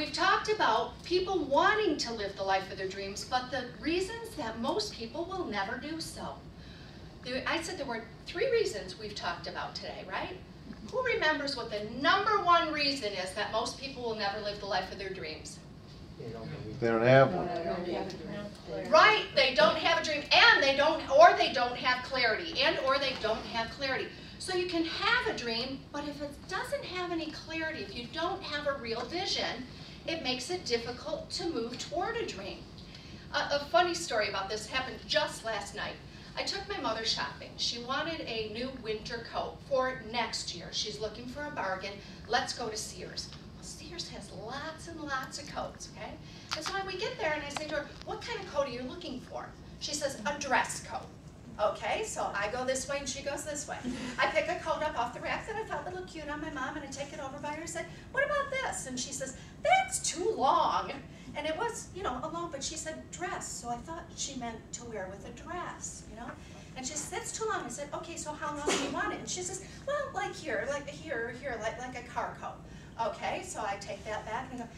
we've talked about people wanting to live the life of their dreams, but the reasons that most people will never do so. I said there were 3 reasons we've talked about today, right? Who remembers what the #1 reason is that most people will never live the life of their dreams? They don't have one. Right, they don't have a dream, and they don't have clarity, or they don't have clarity. So you can have a dream, but if it doesn't have any clarity, if you don't have a real vision, it makes it difficult to move toward a dream. A funny story about this happened just last night. I took my mother shopping. She wanted a new winter coat for next year. She's looking for a bargain. Let's go to Sears. Well, Sears has lots and lots of coats, okay? And so when we get there and I say to her, what kind of coat are you looking for? She says, a dress coat. Okay, so I go this way and she goes this way. I pick a coat up off the rack that I thought looked cute on my mom, and I take it over by her and say, what about this? And she says, that's too long. And it was, you know, a long, but she said dress, so I thought she meant to wear with a dress, you know? And she says, that's too long. I said, okay, so how long do you want it? And she says, well, like here, like a car coat. Okay, so I take that back and then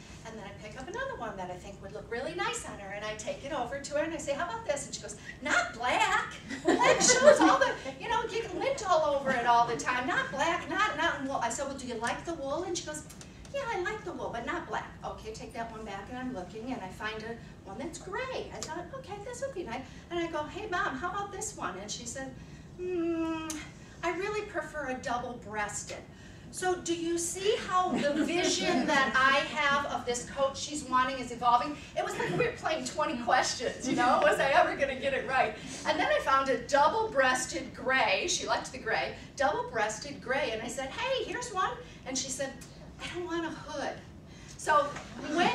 I pick up another one that I think would look really nice on her, and I take it over to her and I say, how about this? And she goes, not black. Black shows all the, you know, get lint all over it all the time. Not black, not wool. I said, well, do you like the wool? And she goes, yeah, I like the wool, but not black. Okay, take that one back, and I'm looking, and I find one that's gray. I thought, okay, this would be nice. And I go, hey, Mom, how about this one? And she said, I really prefer a double-breasted. So do you see how the vision that I have of this coat she's wanting is evolving? It was like we were playing 20 questions, you know? Was I ever going to get it right? And then I found a double-breasted gray. She liked the gray. Double-breasted gray. And I said, hey, here's one. And she said, I don't want a hood. So when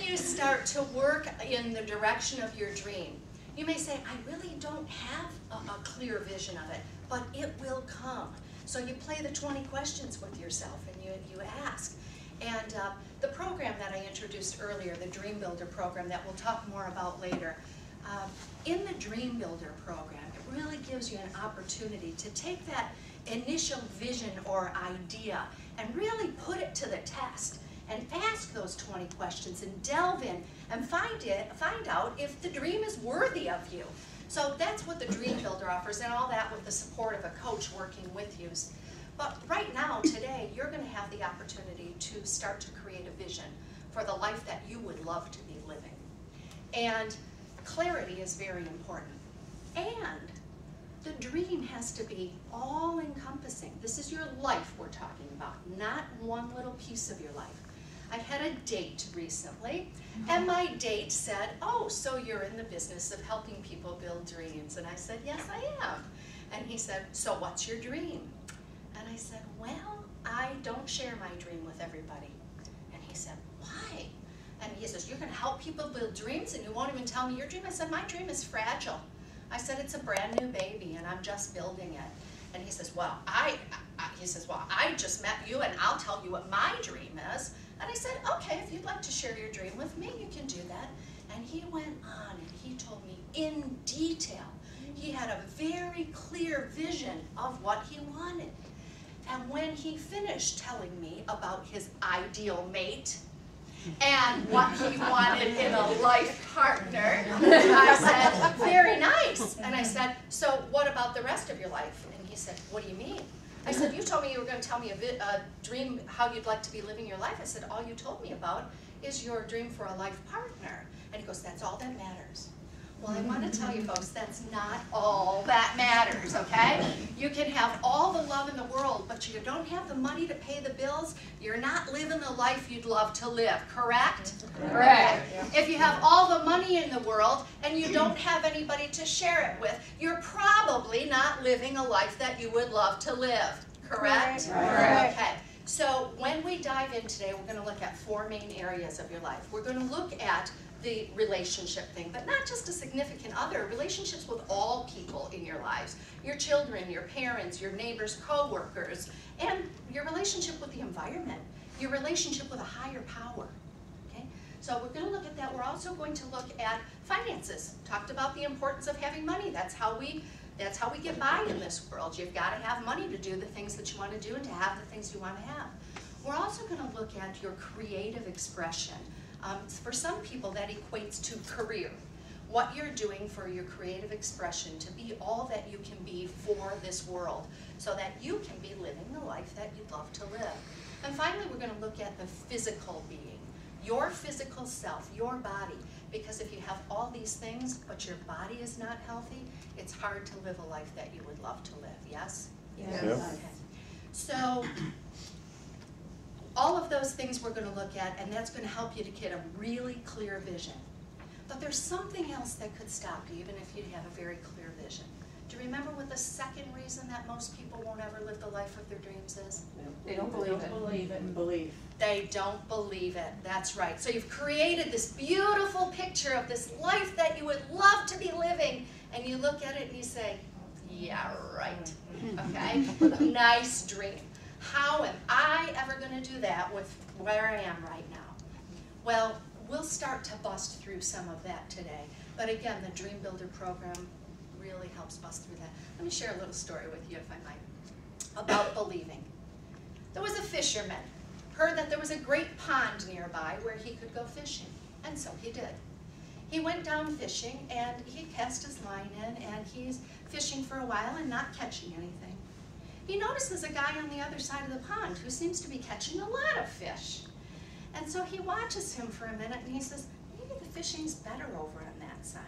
you start to work in the direction of your dream, you may say, I really don't have a clear vision of it, but it will come. So you play the 20 questions with yourself and you ask. And the program that I introduced earlier, the Dream Builder program that we'll talk more about later, in the Dream Builder program, it really gives you an opportunity to take that initial vision or idea and really put it to the test and ask those 20 questions and delve in and find out if the dream is worthy of you. So that's what the Dream Builder offers, and all that with the support of a coach working with you. But right now, today, you're going to have the opportunity to start to create a vision for the life that you would love to be living. And clarity is very important. And the dream has to be all-encompassing. This is your life we're talking about, not one little piece of your life. I had a date recently, and my date said, oh, so you're in the business of helping people build dreams. And I said, yes, I am. And he said, so what's your dream? And I said, well, I don't share my dream with everybody. And he said, why? And he says, you're going to help people build dreams, and you won't even tell me your dream? I said, my dream is fragile. I said, it's a brand new baby, and I'm just building it. And he says, well, I just met you, and I'll tell you what my dream is. And I said, okay, if you'd like to share your dream with me, you can do that. And he went on and he told me in detail. He had a very clear vision of what he wanted. And when he finished telling me about his ideal mate and what he wanted in a life partner, I said, very nice. And I said, so what about the rest of your life? And he said, what do you mean? I said, you told me you were going to tell me a dream, how you'd like to be living your life. I said, all you told me about is your dream for a life partner. And he goes, that's all that matters. Well, I want to tell you folks, that's not all that matters, okay? You can have all the love in the world, but you don't have the money to pay the bills, you're not living the life you'd love to live, correct? Correct. If you have all the money in the world and you don't have anybody to share it with, you're probably not living a life that you would love to live, correct? Correct. Okay. So when we dive in today, we're going to look at 4 main areas of your life. We're going to look at the relationship thing, but not just a significant other, relationships with all people in your lives, your children, your parents, your neighbors, co-workers, and your relationship with the environment, your relationship with a higher power, okay? So we're going to look at that. We're also going to look at finances. Talked about the importance of having money. That's how we get by in this world. You've got to have money to do the things that you want to do and to have the things you want to have. We're also going to look at your creative expression. For some people, that equates to career. What you're doing for your creative expression to be all that you can be for this world, so that you can be living the life that you'd love to live. And finally, we're going to look at the physical being, your physical self, your body. Because if you have all these things, but your body is not healthy, it's hard to live a life that you would love to live, yes? Yes. Yep. Okay. So, all of those things we're going to look at, and that's going to help you to get a really clear vision. But there's something else that could stop you, even if you have a very clear vision. Do you remember what the second reason that most people won't ever live the life of their dreams is? They don't believe it. And believe. They don't believe it. That's right. So you've created this beautiful picture of this life that you would love to be living, and you look at it and you say, yeah, right. Okay? Nice dream. How am I ever going to do that with where I am right now? Well, we'll start to bust through some of that today. But again, the Dream Builder program really helps bust through that. Let me share a little story with you, if I might, about believing. There was a fisherman, heard that there was a great pond nearby where he could go fishing, and so he did. He went down fishing, and he cast his line in, and he's fishing for a while and not catching anything. He notices a guy on the other side of the pond who seems to be catching a lot of fish. And so he watches him for a minute, and he says, maybe the fishing's better over on that side.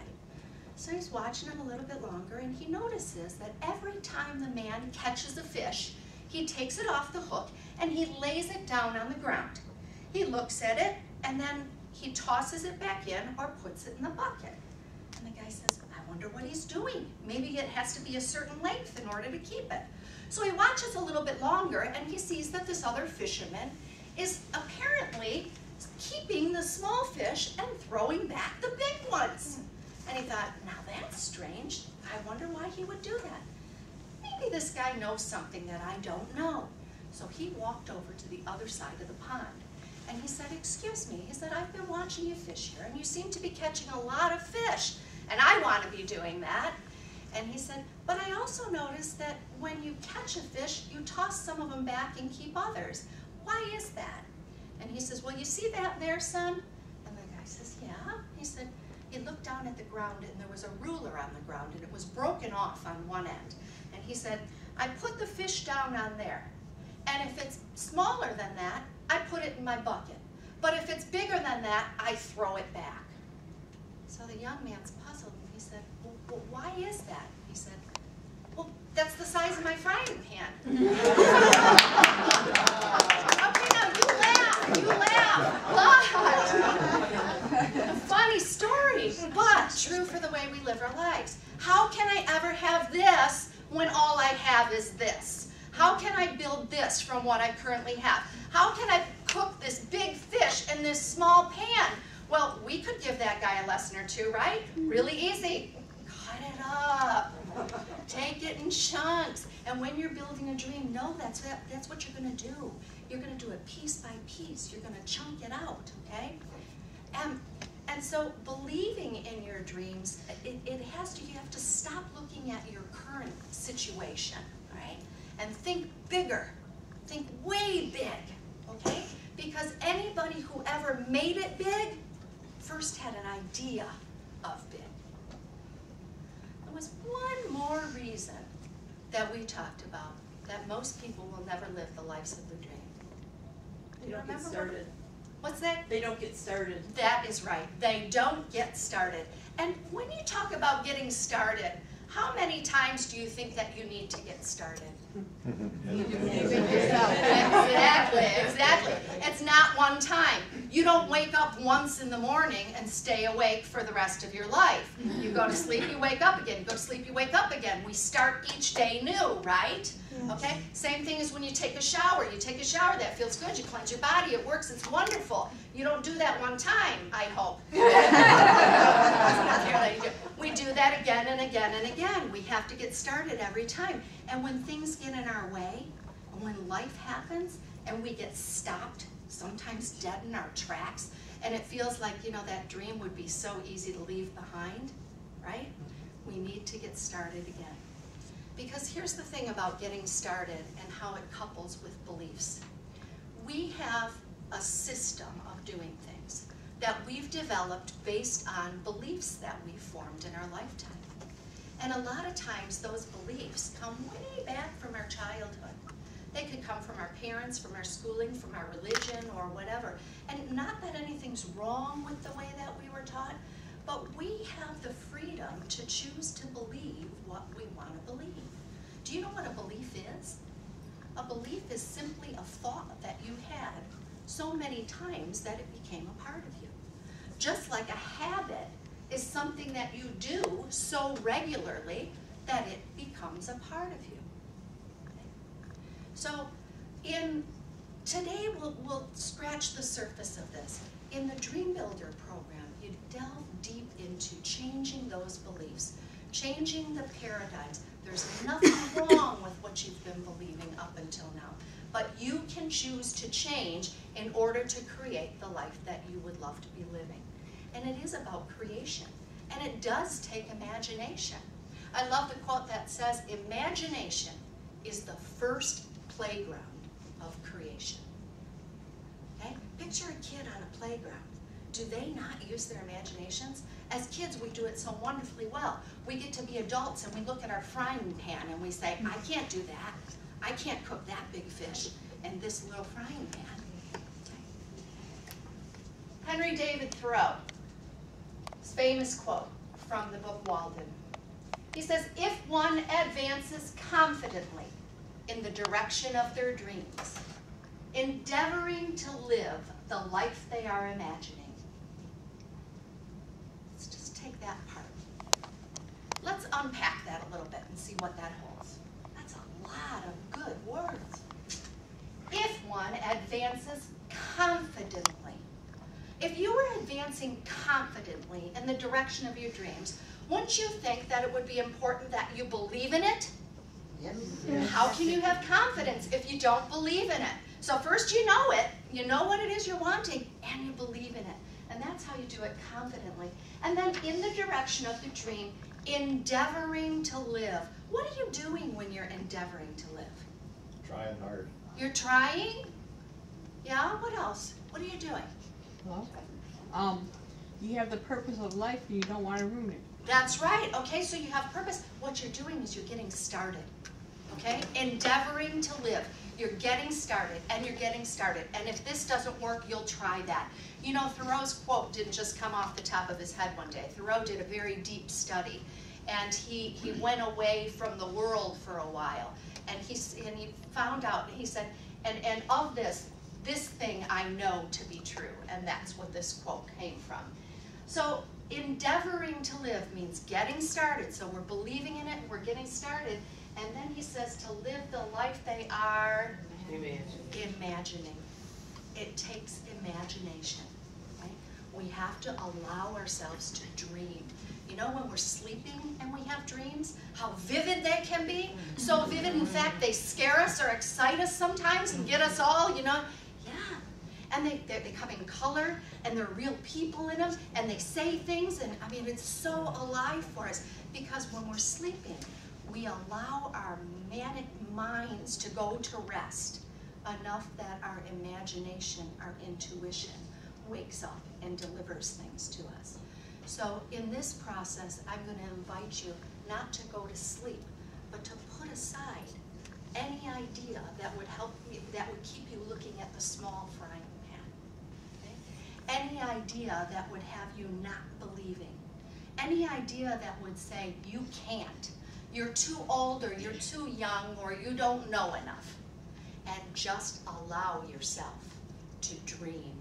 So he's watching him a little bit longer, and he notices that every time the man catches a fish, he takes it off the hook, and he lays it down on the ground. He looks at it, and then he tosses it back in or puts it in the bucket. And the guy says, I wonder what he's doing. Maybe it has to be a certain length in order to keep it. So he watches a little bit longer, and he sees that this other fisherman is apparently keeping the small fish and throwing back the big ones. And he thought, now that's strange. I wonder why he would do that. Maybe this guy knows something that I don't know. So he walked over to the other side of the pond, and he said, excuse me. He said, I've been watching you fish here, and you seem to be catching a lot of fish, and I want to be doing that. And he said, but I also noticed that when you catch a fish, you toss some of them back and keep others. Why is that? And he says, well, you see that there, son? And the guy says, yeah. He said, he looked down at the ground, and there was a ruler on the ground, and it was broken off on one end. And he said, I put the fish down on there. And if it's smaller than that, I put it in my bucket. But if it's bigger than that, I throw it back. So the young man's puzzled, and he said, well, why is that? He said, well, that's the size of my frying pan. Okay, now you laugh, but funny story, but true for the way we live our lives. How can I ever have this when all I have is this? How can I build this from what I currently have? How can I cook this big fish in this small pan? Well, we could give that guy a lesson or two, right? Really easy. Cut it up. Take it in chunks. And when you're building a dream, know that's what you're going to do. You're going to do it piece by piece. You're going to chunk it out, okay? And so believing in your dreams, you have to stop looking at your current situation, right? And think bigger. Think way big, okay? Because anybody who ever made it big first had an idea of big. There was one more reason that we talked about that most people will never live the lives of their dream. They don't get started. What's that? They don't get started. That is right. They don't get started. And when you talk about getting started, how many times do you think that you need to get started? Exactly. It's not one time. You don't wake up once in the morning and stay awake for the rest of your life. You go to sleep, you wake up again. You go to sleep, you wake up again. We start each day new, right? Okay? Same thing as when you take a shower. You take a shower, that feels good. You cleanse your body, it works, it's wonderful. You don't do that one time, I hope. We do that again and again and again. We have to get started every time. And when things get in our way, and when life happens, and we get stopped, sometimes dead in our tracks, and it feels like, that dream would be so easy to leave behind, right? We need to get started again. Because here's the thing about getting started and how it couples with beliefs. we have a system of doing things that we've developed based on beliefs that we formed in our lifetime. And a lot of times those beliefs come way back from our childhood. They could come from our parents, from our schooling, from our religion, or whatever. And not that anything's wrong with the way that we were taught, but we have the freedom to choose to believe what we want to believe. Do you know what a belief is? A belief is simply a thought that you had so many times that it became a part of you. Just like a habit is something that you do so regularly that it becomes a part of you. Okay? So today we'll scratch the surface of this. In the Dream Builder program, you delve deep into changing those beliefs, changing the paradigms. There's nothing wrong with what you've been believing up until now, but you can choose to change in order to create the life that you would love to be living. And it is about creation, and it does take imagination. I love the quote that says, imagination is the first playground of creation. Okay? Picture a kid on a playground. Do they not use their imaginations? As kids, we do it so wonderfully well. We get to be adults and we look at our frying pan and we say, I can't do that. I can't cook that big fish in this little frying pan. Okay. Henry David Thoreau, his famous quote from the book Walden. He says, if one advances confidently in the direction of their dreams, endeavoring to live the life they are imagining. Let's just take that part. Let's unpack that a little bit and see what that holds. That's a lot of good words. If one advances confidently. If you were advancing confidently in the direction of your dreams, wouldn't you think that it would be important that you believe in it? Yes. How can you have confidence if you don't believe in it? So first you know it, you know what it is you're wanting, and you believe in it. And that's how you do it confidently. And then in the direction of the dream, endeavoring to live. What are you doing when you're endeavoring to live? Trying hard. You're trying? Yeah, what else? What are you doing? Well, you have the purpose of life and you don't want to ruin it. That's right. Okay, so you have purpose. What you're doing is you're getting started. Okay? Endeavoring to live. You're getting started, and you're getting started. And if this doesn't work, you'll try that. You know, Thoreau's quote didn't just come off the top of his head one day. Thoreau did a very deep study, and he went away from the world for a while. And he found out, he said, and of this thing I know to be true. And that's what this quote came from. So endeavoring to live means getting started. So we're believing in it, we're getting started. And then he says to live the life they are imagining. It takes imagination. Right? We have to allow ourselves to dream. You know, when we're sleeping and we have dreams, how vivid they can be. So vivid, in fact, they scare us or excite us sometimes and get us all, you know. Yeah. And they come in color, and there are real people in them, and they say things, and I mean, it's so alive for us. Because when we're sleeping, we allow our manic minds to go to rest enough that our imagination, our intuition, wakes up and delivers things to us. So in this process, I'm going to invite you not to go to sleep, but to put aside any idea that would help you, that would keep you looking at the small frying pan. Okay? Any idea that would have you not believing. Any idea that would say, you can't. You're too old, or you're too young, or you don't know enough. And just allow yourself to dream.